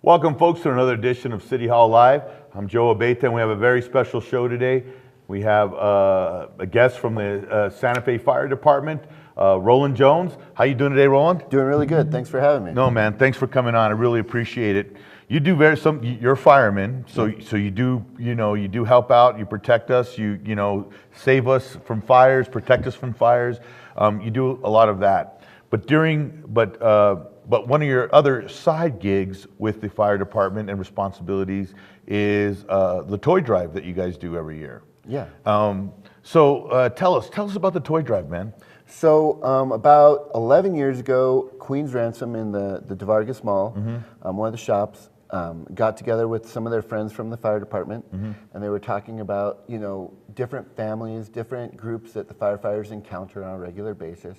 Welcome, folks, to another edition of City Hall Live. I'm Joe Abeta, and we have a very special show today. We have a guest from the Santa Fe Fire Department, Rollins Jones. How you doing today, Roland? Doing really good. Thanks for having me. No, man. Thanks for coming on. I really appreciate it. You do you're a fireman, so you do help out. You protect us. You save us from fires, protect us from fires. You do a lot of that. But one of your other side gigs with the fire department and responsibilities is the toy drive that you guys do every year. Yeah. So tell us about the toy drive, man. So about 11 years ago, Queen's Ransom in the DeVargas Mall, one of the shops, got together with some of their friends from the fire department, and they were talking about different families, different groups that the firefighters encounter on a regular basis.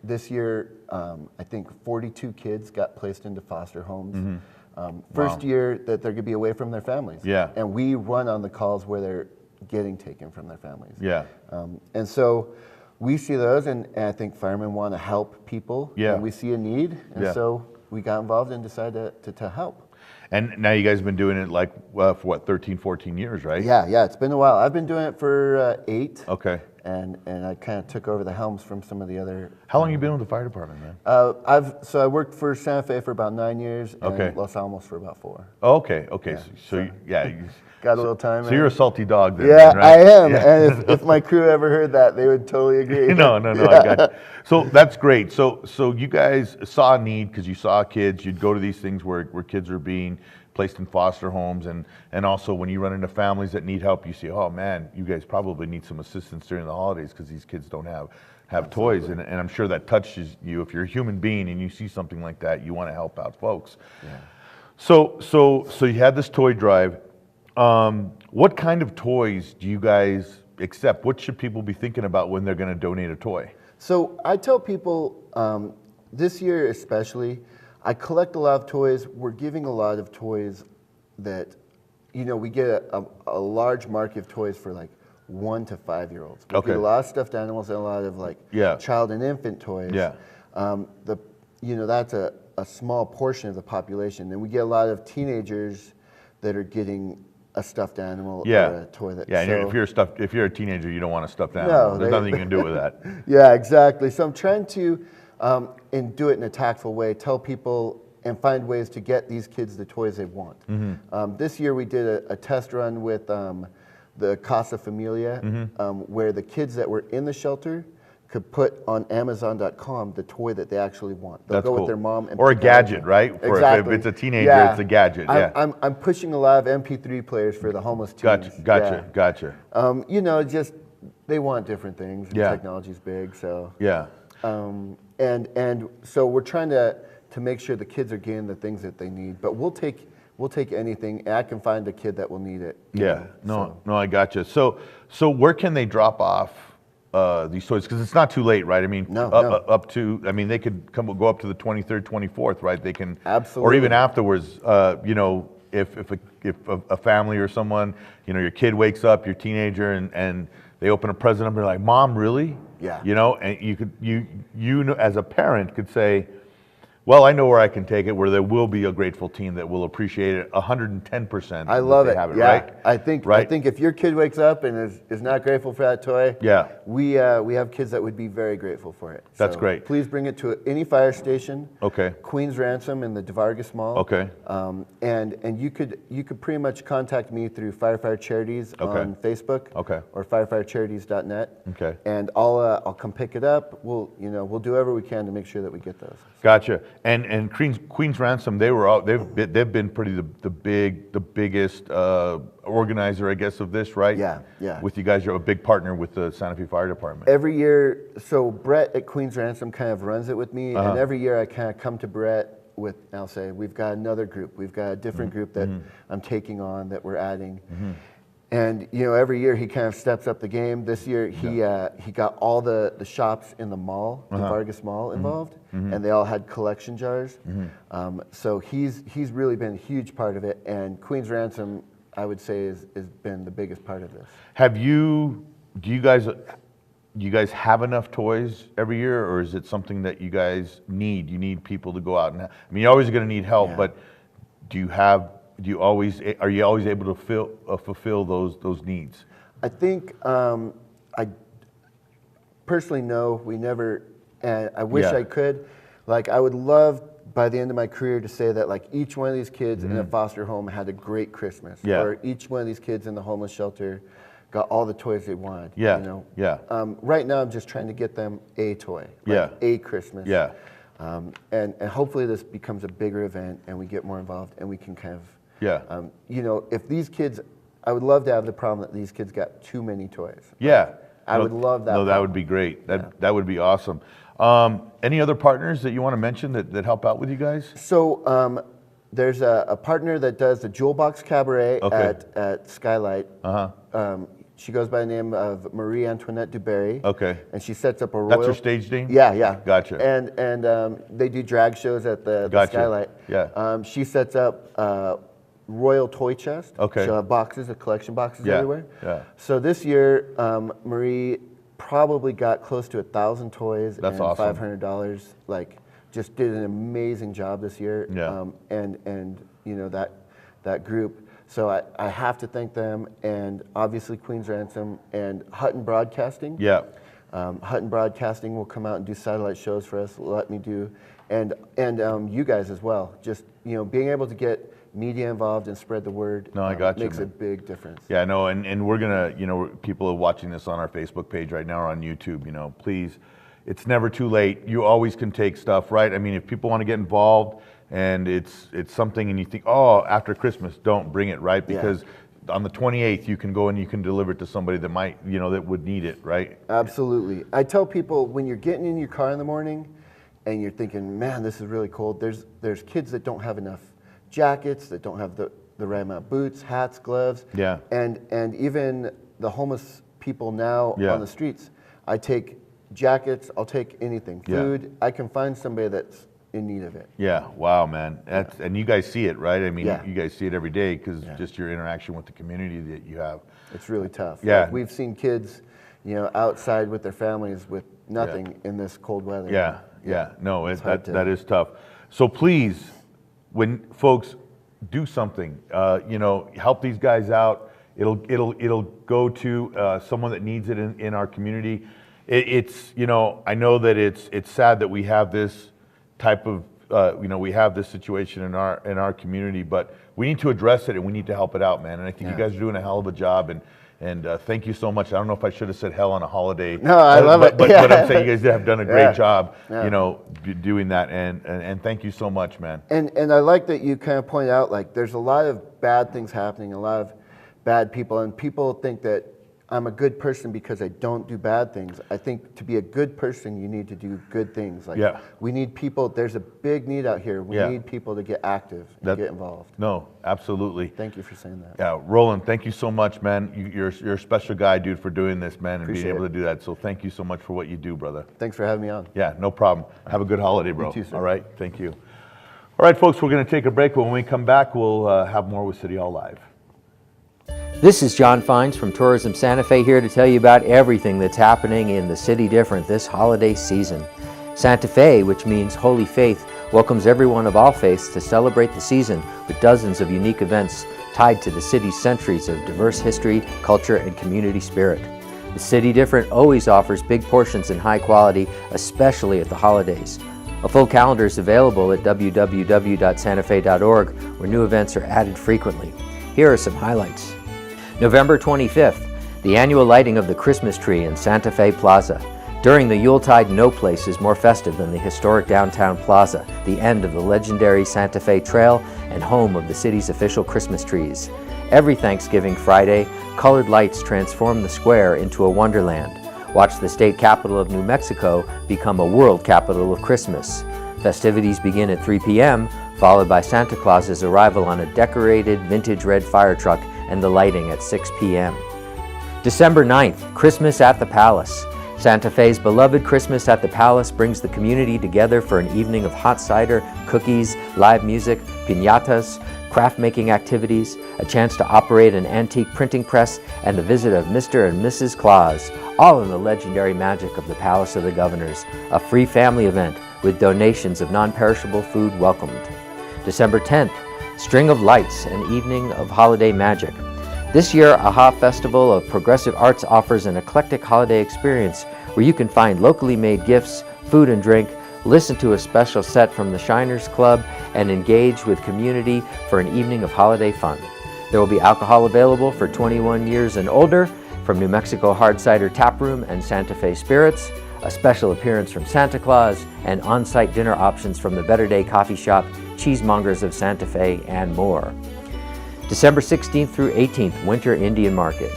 This year, I think 42 kids got placed into foster homes. First year that they're going to be away from their families. Yeah. And we run on the calls where they're getting taken from their families. Yeah. And so we see those, and I think firemen want to help people. Yeah. And we see a need, and so we got involved and decided to help. And now you guys have been doing it for what, 13, 14 years, right? Yeah, it's been a while. I've been doing it for 8. Okay. And I kind of took over the helms from some of the other. How long have you been with the fire department, man? I worked for Santa Fe for about 9 years, and Los Alamos for about 4. Oh, okay. Yeah, So got a little time. So you're a salty dog then, yeah, right? I am. Yeah. And if my crew ever heard that, they would totally agree. No, yeah. I got you. So that's great. So you guys saw a need because you saw kids. You'd go to these things where kids are being placed in foster homes, and also when you run into families that need help, you see, oh man, you guys probably need some assistance during the holidays because these kids don't have toys, and I'm sure that touches you. If you're a human being and you see something like that, you want to help out folks. Yeah. So you had this toy drive. What kind of toys do you guys accept? What should people be thinking about when they're going to donate a toy? So I tell people this year especially, I collect a lot of toys. We're giving a lot of toys that, we get a large market of toys for like 1 to 5 year olds. We get a lot of stuffed animals and a lot of child and infant toys. Yeah. That's a small portion of the population, and we get a lot of teenagers that are getting a stuffed animal or a toy that. Yeah, and if you're a teenager, you don't want a stuffed animal. No, there's nothing you can do with that. Yeah, exactly. So I'm trying to. And do it in a tactful way, tell people and find ways to get these kids the toys they want. This year we did a test run with the Casa Familia, where the kids that were in the shelter could put on Amazon.com the toy that they actually want. They'll go with their mom. Or a gadget, right? Exactly. If it's a teenager, it's a gadget. I'm pushing a lot of MP3 players for the homeless teens. Gotcha. Just they want different things. And technology's big, so. Yeah. And so we're trying to make sure the kids are getting the things that they need. But we'll take anything, and I can find a kid that will need it. No, I gotcha. So where can they drop off these toys? Because it's not too late, right? I mean, up to they could go up to the 23rd, 24th, right? They can absolutely, or even afterwards. If a family or someone, your kid wakes up, your teenager, and they open a present up and they're like, "Mom, really?" Yeah. And you as a parent could say, well, I know where I can take it, where there will be a grateful teen that will appreciate it 110%. I love it. Right? I think if your kid wakes up and is not grateful for that toy, we have kids that would be very grateful for it. That's great. Please bring it to any fire station. Okay. Queen's Ransom in the DeVargas Mall. Okay. And you could pretty much contact me through Firefighter Charities on Facebook. Okay. Or firefightercharities.net. Okay. And I'll come pick it up. We'll do whatever we can to make sure that we get those. Gotcha. And Queen's Ransom, they've been pretty the biggest organizer, I guess, of this, right? Yeah. With you guys, you're a big partner with the Santa Fe Fire Department. Every year, so Brett at Queen's Ransom kind of runs it with me, and every year I kind of come to Brett with, I'll say, we've got another group, we've got a different group that I'm taking on, that we're adding. And every year he kind of steps up the game. This year he got all the shops in the mall, the Vargas Mall, involved, and they all had collection jars. So he's really been a huge part of it. And Queen's Ransom, I would say, has been the biggest part of this. Do you guys have enough toys every year, or is it something that you guys need? You need people to go out and you're always going to need help, but are you always able to fulfill those needs? I think I personally no, we never, and I wish I could. Like I would love by the end of my career to say that like each one of these kids in a foster home had a great Christmas, or each one of these kids in the homeless shelter got all the toys they wanted. Yeah. You know? Yeah. Right now I'm just trying to get them a toy, like a Christmas. Yeah. And hopefully this becomes a bigger event and we get more involved and we can kind of, you know, if these kids, I would love to have the problem that these kids got too many toys. Yeah. I would love that. No, that would be great. That would be awesome. Any other partners that you want to mention that help out with you guys? So there's a partner that does the Jewel Box Cabaret at Skylight. She goes by the name of Marie Antoinette Dubarry. Okay. And she sets up a royal... That's her stage name? Yeah, yeah. Gotcha. And they do drag shows at the Skylight. Yeah. She sets up royal toy chest. Okay. She'll have boxes, collection boxes everywhere. Yeah. So this year, Marie probably got close to 1,000 toys. That's and awesome. $500. Like, just did an amazing job this year. Yeah. And you know, that group. So I have to thank them, and obviously Queen's Ransom and Hutton Broadcasting. Yeah. Hutton Broadcasting will come out and do satellite shows for us. Let me do, and you guys as well. Just being able to get media involved and spread the word. No, I got you, makes man. a big difference. Yeah, no, and we're gonna, people are watching this on our Facebook page right now or on YouTube. Please, it's never too late. You always can take stuff, right? I mean, if people want to get involved. And it's something, and you think, oh, after Christmas, don't bring it, right? Because on the 28th, you can go and you can deliver it to somebody that might, that would need it, right? Absolutely. I tell people when you're getting in your car in the morning, and you're thinking, man, this is really cold. There's kids that don't have enough jackets, that don't have the right amount of boots, hats, gloves. Yeah. And even the homeless people now on the streets. I take jackets. I'll take anything. Food. I can find somebody that's in need of it. Yeah, wow, man. And you guys see it, right? I mean, you guys see it every day because just your interaction with the community that you have. It's really tough. Yeah. Like we've seen kids, outside with their families with nothing in this cold weather. Yeah, yeah. No, that is tough. So please, when folks do something, help these guys out. It'll go to someone that needs it in our community. It's I know that it's sad that we have this type of we have this situation in our community, but we need to address it and we need to help it out, man. And I think you guys are doing a hell of a job, and thank you so much. I don't know if I should have said hell on a holiday. No, I love it. But I'm saying you guys have done a great job, doing that, and thank you so much, man. And I like that you kind of point out, like, there's a lot of bad things happening, a lot of bad people, and people think that I'm a good person because I don't do bad things. I think to be a good person, you need to do good things. Like we need people. There's a big need out here. We need people to get active and get involved. No, absolutely. Thank you for saying that. Yeah, Roland, thank you so much, man. You're a special guy, dude, for doing this, man, and being able to do that. So thank you so much for what you do, brother. Thanks for having me on. Yeah, no problem. Have a good holiday, bro. You too, sir. All right, thank you. All right, folks, we're going to take a break. When we come back, we'll have more with City Hall Live. This is John Fines from Tourism Santa Fe here to tell you about everything that's happening in the City Different this holiday season. Santa Fe, which means Holy Faith, welcomes everyone of all faiths to celebrate the season with dozens of unique events tied to the city's centuries of diverse history, culture, and community spirit. The City Different always offers big portions and high quality, especially at the holidays. A full calendar is available at www.santafe.org, where new events are added frequently. Here are some highlights. November 25th, the annual lighting of the Christmas tree in Santa Fe Plaza. During the Yuletide, no place is more festive than the historic downtown plaza, the end of the legendary Santa Fe Trail and home of the city's official Christmas trees. Every Thanksgiving Friday, colored lights transform the square into a wonderland. Watch the state capital of New Mexico become a world capital of Christmas. Festivities begin at 3 p.m., followed by Santa Claus's arrival on a decorated vintage red fire truck and the lighting at 6 p.m. December 9th, Christmas at the Palace. Santa Fe's beloved Christmas at the Palace brings the community together for an evening of hot cider, cookies, live music, piñatas, craft-making activities, a chance to operate an antique printing press, and the visit of Mr. and Mrs. Claus, all in the legendary magic of the Palace of the Governors, a free family event with donations of non-perishable food welcomed. December 10th, String of Lights, an evening of holiday magic. This year, AHA Festival of Progressive Arts offers an eclectic holiday experience where you can find locally made gifts, food and drink, listen to a special set from the Shiners Club, and engage with community for an evening of holiday fun. There will be alcohol available for 21 years and older from New Mexico Hard Cider Tap Room and Santa Fe Spirits, a special appearance from Santa Claus, and on-site dinner options from the Better Day Coffee Shop, Cheesemongers of Santa Fe, and more. December 16th through 18th, Winter Indian Market.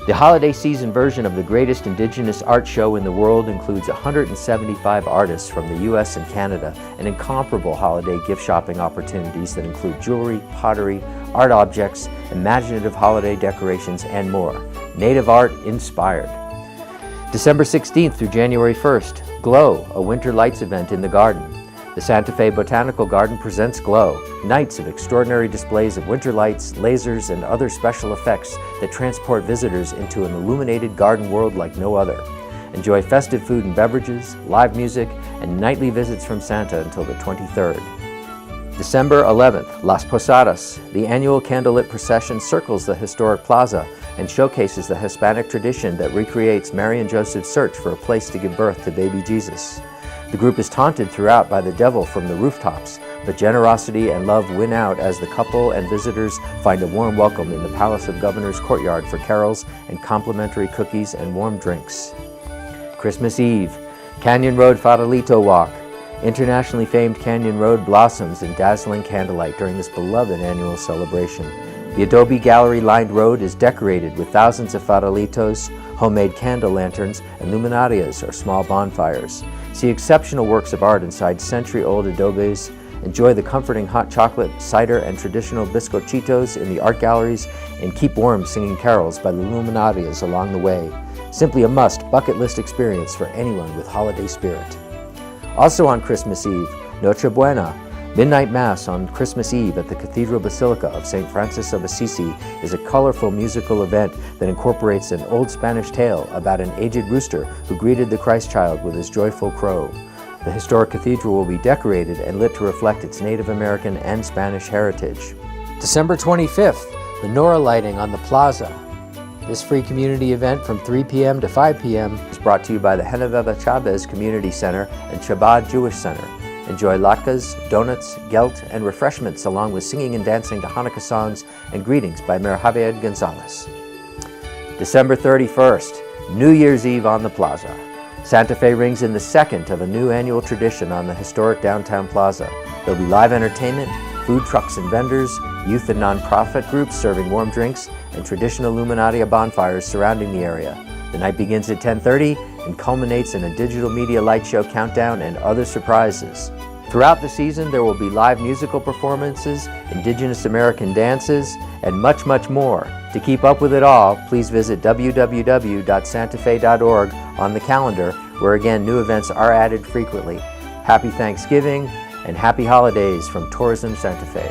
The holiday season version of the greatest indigenous art show in the world includes 175 artists from the US and Canada and incomparable holiday gift shopping opportunities that include jewelry, pottery, art objects, imaginative holiday decorations, and more. Native art inspired. December 16th through January 1st, Glow, a winter lights event in the garden. The Santa Fe Botanical Garden presents Glow, nights of extraordinary displays of winter lights, lasers, and other special effects that transport visitors into an illuminated garden world like no other. Enjoy festive food and beverages, live music, and nightly visits from Santa until the 23rd. December 11th, Las Posadas. The annual candlelit procession circles the historic plaza and showcases the Hispanic tradition that recreates Mary and Joseph's search for a place to give birth to baby Jesus. The group is taunted throughout by the devil from the rooftops, but generosity and love win out as the couple and visitors find a warm welcome in the Palace of Governor's courtyard for carols and complimentary cookies and warm drinks. Christmas Eve, Canyon Road Farolito Walk. Internationally famed Canyon Road blossoms in dazzling candlelight during this beloved annual celebration. The Adobe Gallery-lined road is decorated with thousands of farolitos, homemade candle lanterns, and luminarias, or small bonfires. See exceptional works of art inside century-old adobes. Enjoy the comforting hot chocolate, cider, and traditional bizcochitos in the art galleries, and keep warm singing carols by the luminarias along the way. Simply a must bucket list experience for anyone with holiday spirit. Also on Christmas Eve, Noche Buena. Midnight Mass on Christmas Eve at the Cathedral Basilica of St. Francis of Assisi is a colorful musical event that incorporates an old Spanish tale about an aged rooster who greeted the Christ child with his joyful crow. The historic cathedral will be decorated and lit to reflect its Native American and Spanish heritage. December 25th, the Nora lighting on the plaza. This free community event from 3 p.m. to 5 p.m. is brought to you by the Genoveva Chavez Community Center and Chabad Jewish Center. Enjoy latkes, donuts, gelt, and refreshments along with singing and dancing to Hanukkah songs and greetings by Mayor Javier Gonzalez. December 31st, New Year's Eve on the plaza. Santa Fe rings in the second of a new annual tradition on the historic downtown plaza. There'll be live entertainment, food trucks and vendors, youth and nonprofit groups serving warm drinks, and traditional luminaria bonfires surrounding the area. The night begins at 10:30 and culminates in a digital media light show countdown and other surprises. Throughout the season, there will be live musical performances, Indigenous American dances, and much, much more. To keep up with it all, please visit www.santafe.org on the calendar, where again, new events are added frequently. Happy Thanksgiving and happy holidays from Tourism Santa Fe.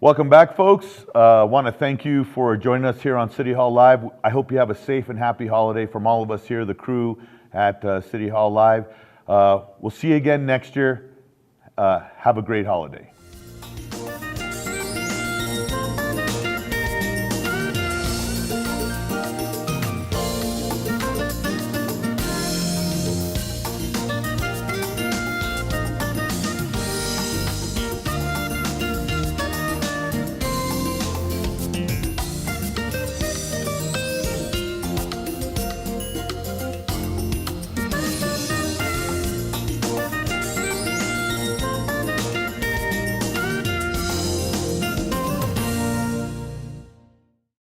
Welcome back, folks. I want to thank you for joining us here on City Hall Live. I hope you have a safe and happy holiday from all of us here, the crew at City Hall Live. We'll see you again next year. Have a great holiday.